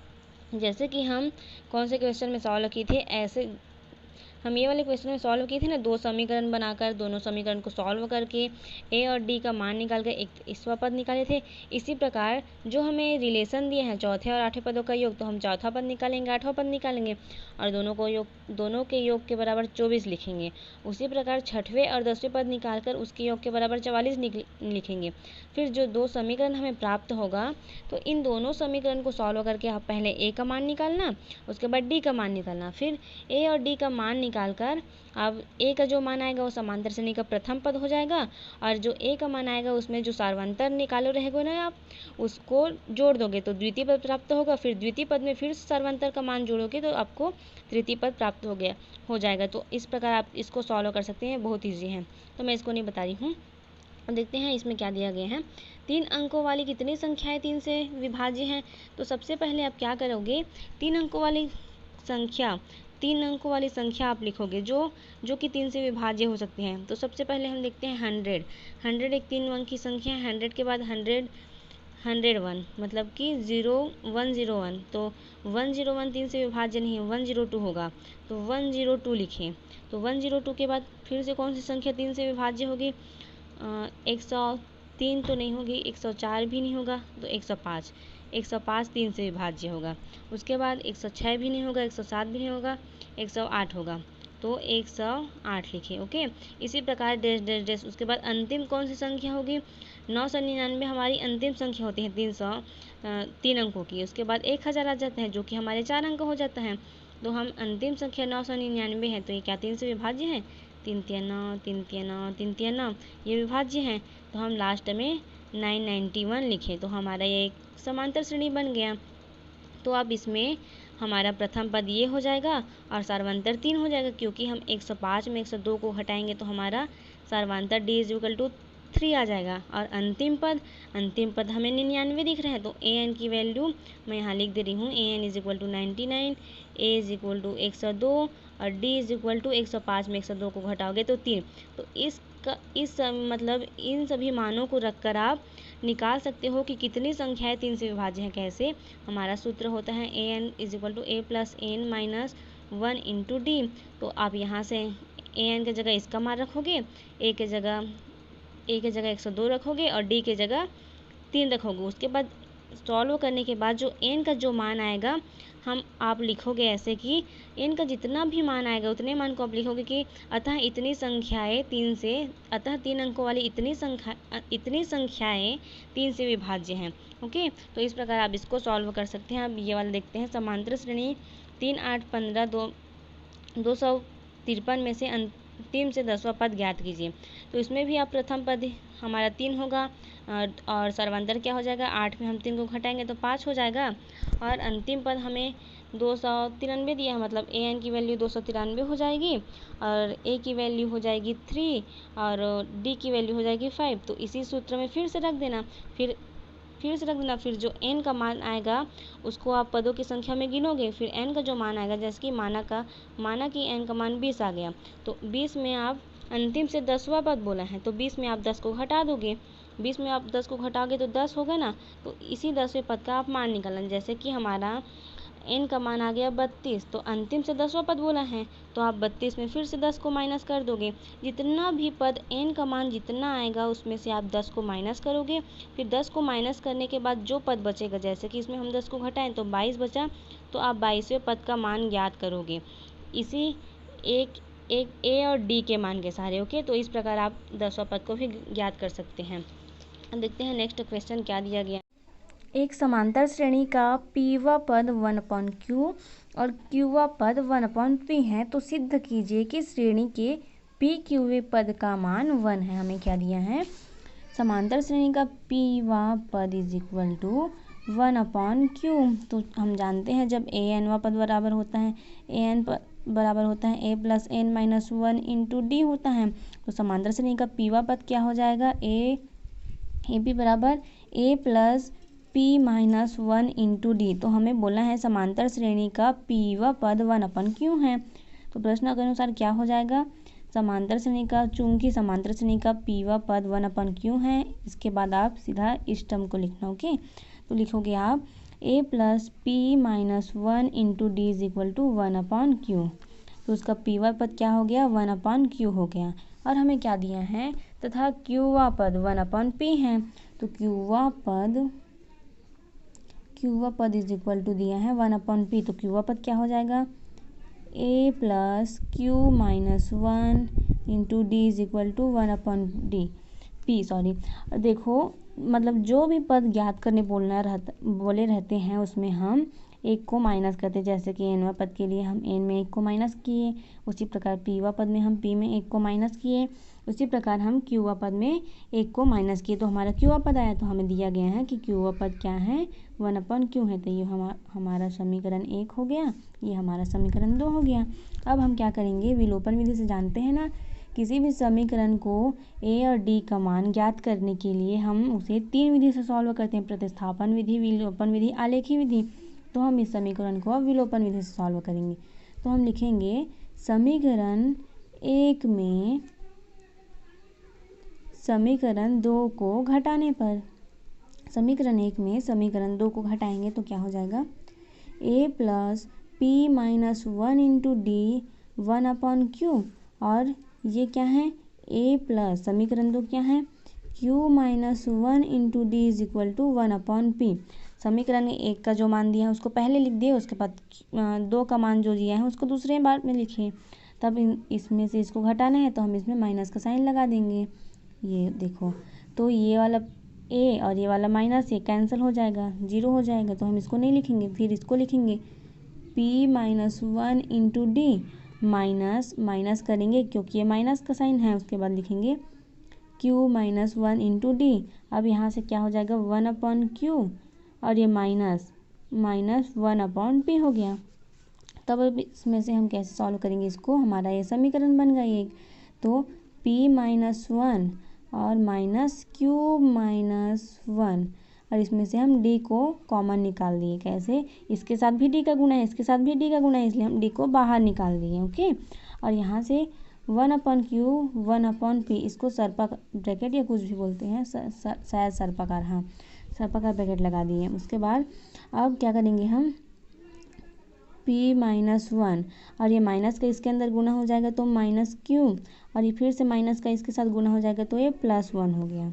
जैसे कि हम कौन से क्वेश्चन में सॉल्व किए थे, ऐसे हम ये वाले क्वेश्चन में सॉल्व किए थे ना, 2 समीकरण बनाकर दोनों समीकरण को सॉल्व करके ए और डी का मान निकाल कर एक ईसवा पद निकाले थे। इसी प्रकार जो हमें रिलेशन दिए हैं चौथे और 8वें पदों का योग, तो हम चौथा पद निकालेंगे, 8वां पद निकालेंगे और दोनों के योग के बराबर 24 लिखेंगे। उसी प्रकार 6वें और 10वें पद निकाल कर उसके योग के बराबर 44 लिखेंगे। फिर जो 2 समीकरण हमें प्राप्त होगा तो इन दोनों समीकरण को सॉल्व करके आप पहले ए का मान निकालना, उसके बाद डी का मान निकालना, फिर ए और डी का मान निकालकर अब ए का जो मान आएगा वो समांतर श्रेणी का प्रथम पद हो जाएगा, और जो ए का मान आएगा उसमें जो सार्वंतर निकालो रहेगा ना आप उसको जोड़ दोगे तो द्वितीय पद प्राप्त होगा। फिर द्वितीय पद में फिर सार्वंतर का मान जोड़ोगे तो आपको तृतीय पद प्राप्त हो जाएगा। तो इस प्रकार आप इसको सॉल्व कर सकते हैं, बहुत ईजी है, तो मैं इसको नहीं बता रही हूँ। देखते हैं इसमें क्या दिया गया है। 3 अंकों वाली कितनी संख्याएं 3 से विभाज्य हैं? तो सबसे पहले आप क्या करोगे, 3 अंकों वाली संख्या आप लिखोगे जो कि 3 से विभाज्य हो सकती हैं। तो सबसे पहले हम देखते हैं 100 एक 3 अंक की संख्या है। 100 के बाद 101 मतलब कि 0101, तो 101 3 से विभाज्य नहीं है, 102 होगा, तो 102 लिखें। तो 102 के बाद फिर से कौन सी संख्या 3 से विभाज्य होगी? 103 तो नहीं होगी, 104 भी नहीं होगा, तो 105 3 से विभाज्य होगा। उसके बाद 106 भी नहीं होगा, 107 भी नहीं होगा, 108 होगा, तो 108 लिखें। ओके, इसी प्रकार डैश डैश डैश। उसके बाद अंतिम कौन सी संख्या होगी? 999 हमारी अंतिम संख्या होती है 3 अंकों की। उसके बाद 1000 आ जाते हैं जो कि हमारे 4 अंक हो जाता है। तो हम अंतिम संख्या 999 है, तो ये क्या 3 से विभाज्य है? 3 तिया 9, 3 तिया 9, 3 तिया 9, ये विभाज्य है। तो हम लास्ट में 991 लिखें, तो हमारा ये एक समांतर श्रेणी बन गया। तो अब इसमें हमारा प्रथम पद ये हो जाएगा और सार्वंतर 3 हो जाएगा, क्योंकि हम 105 में 102 को घटाएंगे तो हमारा सार्वंतर d = 3 आ जाएगा। और अंतिम पद हमें 99 दिख रहा है, तो an की वैल्यू मैं यहाँ लिख दे रही हूँ, an = 99, a = 102 और d = 105 में 102 को घटाओगे तो 3। तो मतलब इन सभी मानों को रखकर आप निकाल सकते हो कि कितनी संख्याएं 3 से विभाज्य हैं। कैसे? हमारा सूत्र होता है an = a + n - 1 × d। तो आप यहाँ से an की जगह इसका मान रखोगे, a के जगह 102 रखोगे और d के जगह 3 रखोगे। उसके बाद सॉल्व करने के बाद जो n का जो मान आएगा आप लिखोगे ऐसे कि n का जितना भी मान आएगा उतने मान को आप लिखोगे कि अतः इतनी संख्याएं 3 से, अतः 3 अंकों वाली इतनी संख्याएं 3 से विभाज्य हैं। ओके, तो इस प्रकार आप इसको सॉल्व कर सकते हैं। अब ये वाला देखते हैं। समांतर श्रेणी 3, 8, 15, 253 में से अंतिम से 10वां पद ज्ञात कीजिए। तो इसमें भी आप प्रथम पद हमारा 3 होगा और सर्वांतर क्या हो जाएगा, 8 में हम 3 को घटाएंगे तो 5 हो जाएगा और अंतिम पद हमें 293 दिया है, मतलब an की वैल्यू 293 हो जाएगी और a की वैल्यू हो जाएगी 3 और d की वैल्यू हो जाएगी 5। तो इसी सूत्र में फिर से रख देना, फिर जो n का मान आएगा उसको आप पदों की संख्या में गिनोगे, फिर n का जो मान आएगा, जैसे कि माना कि n का मान 20 आ गया, तो 20 में आप अंतिम से 10वां पद बोला है तो 20 में आप 10 को घटा दोगे। 20 में आप 10 को घटाओगे तो 10 होगा ना, तो इसी 10वें पद का आप मान निकालना। जैसे कि हमारा n का मान आ गया 32, तो अंतिम से 10वां पद बोला है तो आप 32 में फिर से 10 को माइनस कर दोगे। जितना भी पद n का मान जितना आएगा उसमें से आप 10 को माइनस करोगे, फिर 10 को माइनस करने के बाद जो पद बचेगा, जैसे कि इसमें हम 10 को घटाएं तो 22 बचा, तो आप 22वें पद का मान ज्ञात करोगे इसी एक a और d के मान के सहारे। ओके, तो इस प्रकार आप 10वां पद को भी ज्ञात कर सकते हैं। अब देखते हैं नेक्स्ट क्वेश्चन क्या दिया गया। एक समांतर श्रेणी का pवा पद 1/q और qवा पद 1/p है, तो सिद्ध कीजिए कि श्रेणी के pqवे पद का मान 1 है। हमें क्या दिया है, समांतर श्रेणी का pवा पद इज इक्वल टू 1/q। तो हम जानते हैं जब anवा पद बराबर होता है बराबर होता है a plus n minus 1 into D होता है, तो समांतर श्रेणी का pवा पद क्या हो जाएगा, AP बराबर a plus p minus 1 into D. तो हमें बोला है समांतर श्रेणी का pवा पद 1/q है, तो प्रश्न के अनुसार क्या हो जाएगा, समांतर श्रेणी का, चूंकि समांतर श्रेणी का pवा पद 1/q है, इसके बाद आप सीधा इस टर्म को लिखना। ओके, तो लिखोगे आप a plus p minus 1 into D is equal to 1/q। तो उसका pवा पद क्या हो गया, 1/q हो गया। और हमें क्या दिया है, तथा qवा पद 1/p है, तो qवा पद इज इक्वल टू दिया है 1/p, तो qवा पद क्या हो जाएगा, a plus q minus 1 into D is equal to 1/p। देखो, मतलब जो भी पद ज्ञात करने बोले रहते हैं उसमें हम एक को माइनस करते, जैसे कि nवा पद के लिए हम n में एक को माइनस किए, उसी प्रकार pवा पद में हम p में एक को माइनस किए, उसी प्रकार हम qवा पद में एक को माइनस किए, तो हमारा qवा पद आया। तो हमें दिया गया है कि qवा पद क्या है, 1/q है, तो ये हमारा समीकरण 1 हो गया, ये हमारा समीकरण 2 हो गया। अब हम क्या करेंगे, विलोपन विधि से जानते हैं ना, किसी भी समीकरण को a और d का मान ज्ञात करने के लिए हम उसे 3 विधि से सॉल्व करते हैं, प्रतिस्थापन विधि, विलोपन विधि, आलेखी विधि। तो हम इस समीकरण को अब विलोपन विधि से सॉल्व करेंगे। तो हम लिखेंगे समीकरण 1 में समीकरण 2 को घटाने पर, समीकरण 1 में समीकरण 2 को घटाएंगे तो क्या हो जाएगा, a plus p minus 1 into D 1/q, और ये क्या है, a प्लस समीकरण 2 क्या है, q minus 1 into D is equal to 1/p। समीकरण में 1 का जो मान दिया है उसको पहले लिख दिए, उसके बाद 2 का मान जो दिया है उसको दूसरे बार में लिखे, तब इसमें से इसको घटाना है तो हम इसमें माइनस का साइन लगा देंगे। ये देखो, तो ये वाला a और ये वाला माइनस, ये कैंसिल हो जाएगा, 0 हो जाएगा, तो हम इसको नहीं लिखेंगे, फिर इसको लिखेंगे p minus 1 into D, minus करेंगे क्योंकि ये माइनस का साइन है, उसके बाद लिखेंगे q माइनस 1 इंटू डी। अब यहाँ से क्या हो जाएगा, 1/q और ये माइनस 1/p हो गया। तब अब इसमें से हम कैसे सॉल्व करेंगे इसको, हमारा ये समीकरण बन गया एक, तो p माइनस 1 और माइनस q माइनस 1, और इसमें से हम d को कॉमन निकाल दिए। कैसे, इसके साथ भी d का गुणा है, इसके साथ भी d का गुणा है, इसलिए हम d को बाहर निकाल दिए। ओके, और यहाँ से 1/q 1/p, इसको सर्पा ब्रैकेट या कुछ भी बोलते हैं, शायद सर्पाकार, हाँ सर्पाकार ब्रैकेट लगा दिए। उसके बाद अब क्या करेंगे हम, p माइनस 1 और ये माइनस का इसके अंदर गुना हो जाएगा तो माइनस q, और ये फिर से माइनस का इसके साथ गुना हो जाएगा तो ये प्लस 1 हो गया,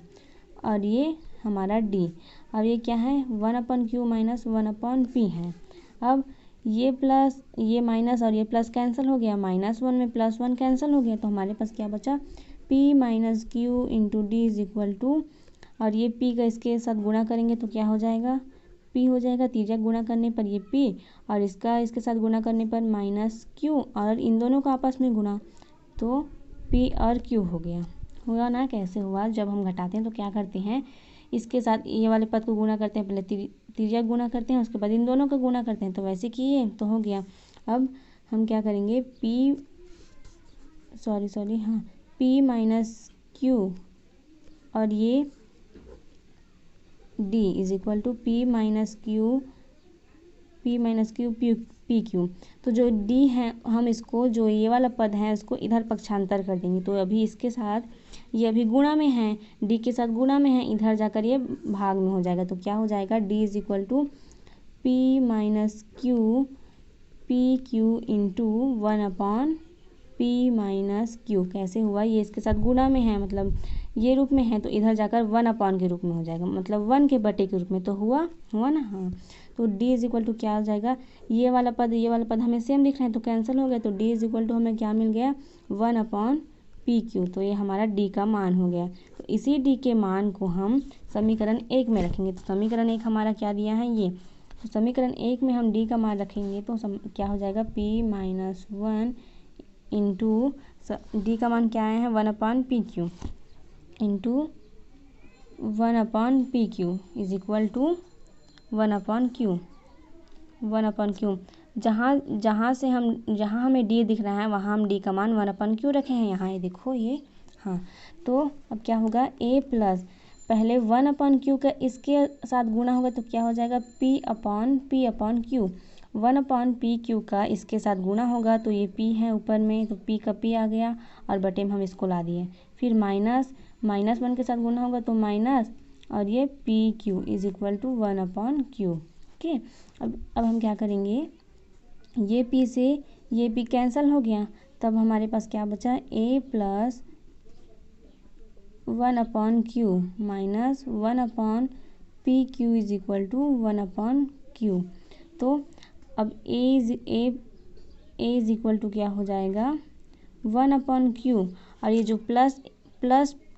और ये हमारा डी। अब ये क्या है, 1/q माइनस 1/p है। अब ये प्लस ये माइनस और ये प्लस कैंसिल हो गया, -1 में +1 कैंसिल हो गया, तो हमारे पास क्या बचा, p minus Q into D is equal to, और ये p का इसके साथ गुणा करेंगे तो क्या हो जाएगा, p हो जाएगा, तिर्यक गुणा करने पर ये p और इसका इसके साथ गुणा करने पर -q, और इन दोनों का आपस में गुणा तो p और q हो गया। हुआ ना, कैसे हुआ, जब हम घटाते हैं तो क्या करते हैं, इसके साथ ये वाले पद को गुणा करते हैं, पहले तिर्यक गुणा करते हैं, उसके बाद इन दोनों का गुणा करते हैं, तो वैसे किए तो हो गया। अब हम क्या करेंगे, p माइनस क्यू और ये d is equal to p minus Q P Q. तो जो d है हम इसको, जो ये वाला पद है उसको इधर पक्षांतर कर देंगे, तो अभी इसके साथ ये अभी गुणा में है, d के साथ गुणा में है, इधर जाकर ये भाग में हो जाएगा, तो क्या हो जाएगा, d is equal to p minus Q P Q into 1/p minus Q. कैसे हुआ, ये इसके साथ गुणा में है, मतलब ये रूप में है, तो इधर जाकर 1/, के रूप में हो जाएगा, मतलब 1 के बटे के रूप में, तो हुआ ना, हाँ। तो d इज इक्वल टू क्या हो जाएगा, ये वाला पद हमें सेम दिख रहा है तो कैंसिल हो गया, तो d इज इक्वल टू हमें क्या मिल गया, 1/pq। तो ये हमारा d का मान हो गया। तो इसी d के मान को हम समीकरण 1 में रखेंगे, तो समीकरण 1 हमारा क्या दिया है, ये, तो समीकरण 1 में हम d का मान रखेंगे तो क्या हो जाएगा, p माइनस 1 इंटू d का मान क्या आया है, 1/pq into 1/pq is equal to 1/q। जहाँ हमें d दिख रहा है वहाँ हम d का मान 1/q रखे हैं, यहाँ ये देखो ये, हाँ। तो अब क्या होगा, a प्लस पहले 1/q का इसके साथ गुणा होगा तो क्या हो जाएगा, p/q। 1/pq का इसके साथ गुणा होगा तो ये p है ऊपर में, तो p का p आ गया और बटे में हम इसको ला दिए, फिर -1 के साथ गुणा होगा तो माइनस, और ये pq is equal to 1/q। Okay, अब हम क्या करेंगे, ये p से ये p कैंसिल हो गया, तब हमारे पास क्या बचा, a plus 1/q minus 1/pq is equal to 1/q। तो अब a इज इक्वल टू क्या हो जाएगा, 1/q, और ये जो प्लस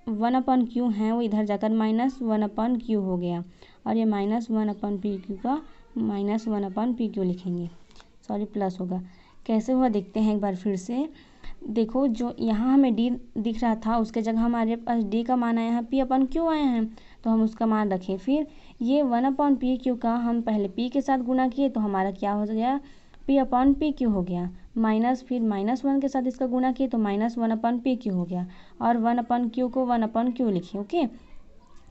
1/q है वो इधर जाकर -1/q हो गया, और ये -1/pq का -1/pq लिखेंगे, सॉरी प्लस होगा। कैसे हुआ देखते हैं एक बार फिर से, देखो जो यहाँ हमें d दिख रहा था उसके जगह हमारे पास d का मान आया है, p/q आया है, तो हम उसका मान रखें। फिर ये 1/pq का हम पहले p के साथ गुणा किए तो हमारा क्या हो गया, p/pq हो गया, माइनस फिर -1 के साथ इसका गुणा किए तो -1/pq हो गया, और 1/q को 1/q लिखे। ओके, अब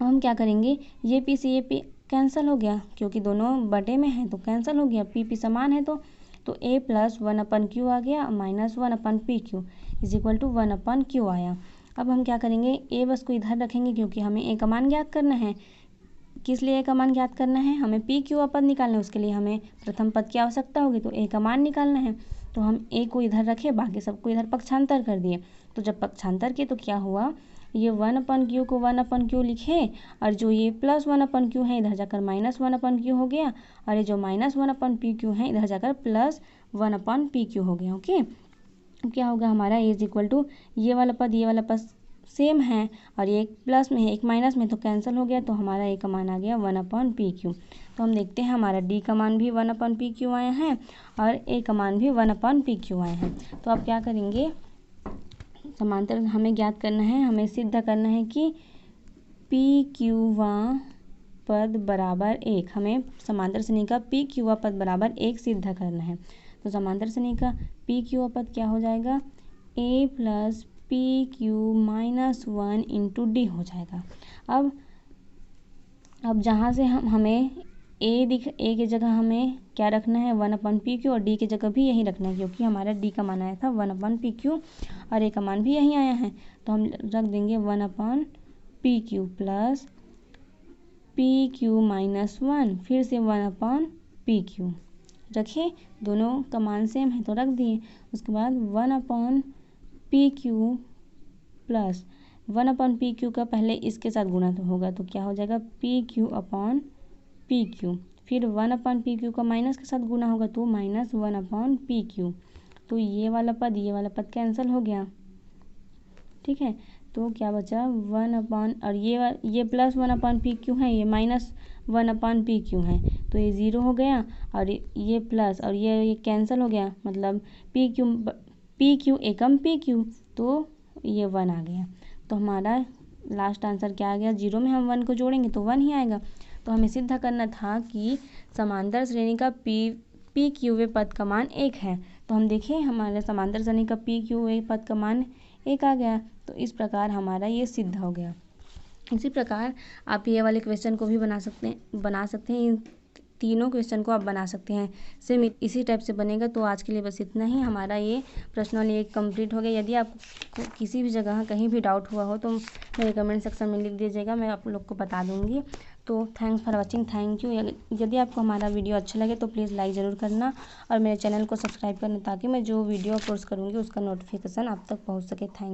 हम क्या करेंगे, ये p से ये p कैंसिल हो गया क्योंकि दोनों बटे में है तो कैंसिल हो गया, p समान है तो a प्लस 1/q आ गया minus 1/pq is equal to 1/q आया। अब हम क्या करेंगे, a बस को इधर रखेंगे क्योंकि हमें a का मान ज्ञात करना है। किस लिए a का मान ज्ञात करना है, हमें p/q पद निकालना है, उसके लिए हमें प्रथम पद की आवश्यकता होगी, तो a का मान निकालना है। तो हम a को इधर रखे, बाकी सबको इधर पक्षांतर कर दिए। तो जब पक्षांतर किए तो क्या हुआ, ये 1/q को 1/q लिखे, और जो ये प्लस 1/q है इधर जाकर -1/q हो गया, और ये जो -1/pq है इधर जाकर प्लस 1/pq हो गया। ओके, क्या होगा हमारा a इज इक्वल टू, ये वाला पद सेम है, और ये एक प्लस में है एक माइनस में, तो कैंसिल हो गया, तो हमारा a का मान आ गया 1/pq। तो हम देखते हैं हमारा d का मान भी 1/pq आया है और a का मान भी 1/pq आया है। तो आप क्या करेंगे, समांतर हमें ज्ञात करना है, हमें सिद्ध करना है कि PQ पद बराबर 1, हमें समांतर श्रेणी का PQ पद बराबर 1 सिद्ध करना है। तो समांतर श्रेणी का PQ पद क्या हो जाएगा, a plus PQ minus 1 into D हो जाएगा। अब जहाँ से हमें a की जगह हमें क्या रखना है, 1/pq, और d की जगह भी यही रखना है क्योंकि हमारा d का मान आया था 1/pq और a का मान भी यही आया है, तो हम रख देंगे 1/pq प्लस pq माइनस 1, फिर से 1/pq रखे, दोनों का मान सेम है तो रख दिए। उसके बाद 1/pq प्लस 1/PQ का पहले इसके साथ गुणा तो होगा, तो क्या हो जाएगा PQ/PQ। फिर 1/PQ का माइनस के साथ गुना होगा तो -1/PQ। तो ये वाला पद कैंसिल हो गया, ठीक है। तो क्या बचा 1 और ये +1/PQ है, ये -1/PQ है, तो ये 0 हो गया। और ये प्लस और ये कैंसिल हो गया, मतलब PQ एकम PQ, तो ये 1 आ गया। तो हमारा लास्ट आंसर क्या आ गया, 0 में हम 1 को जोड़ेंगे तो 1 ही आएगा। तो हमें सिद्ध करना था कि समांतर श्रेणी का PQवे पद का मान 1 है। तो हम देखें हमारे समांतर श्रेणी का PQवे पद का मान 1 आ गया। तो इस प्रकार हमारा ये सिद्ध हो गया। इसी प्रकार आप ये वाले क्वेश्चन को भी बना सकते हैं। इन तीनों क्वेश्चन को आप बना सकते हैं, सेम इसी टाइप से बनेगा। तो आज के लिए बस इतना ही। हमारा ये प्रश्नावली एक कंप्लीट हो गया। यदि आपको किसी भी जगह कहीं भी डाउट हुआ हो तो मेरे कमेंट सेक्शन में लिख दीजिएगा, मैं आप लोग को बता दूँगी। तो thanks for watching, thank you. यदि आपको हमारा वीडियो अच्छा लगे तो प्लीज़ लाइक ज़रूर करना और मेरे चैनल को सब्सक्राइब करना, ताकि मैं जो वीडियो अपलोड करूँगी उसका नोटिफिकेशन आप तक पहुँच सके। थैंक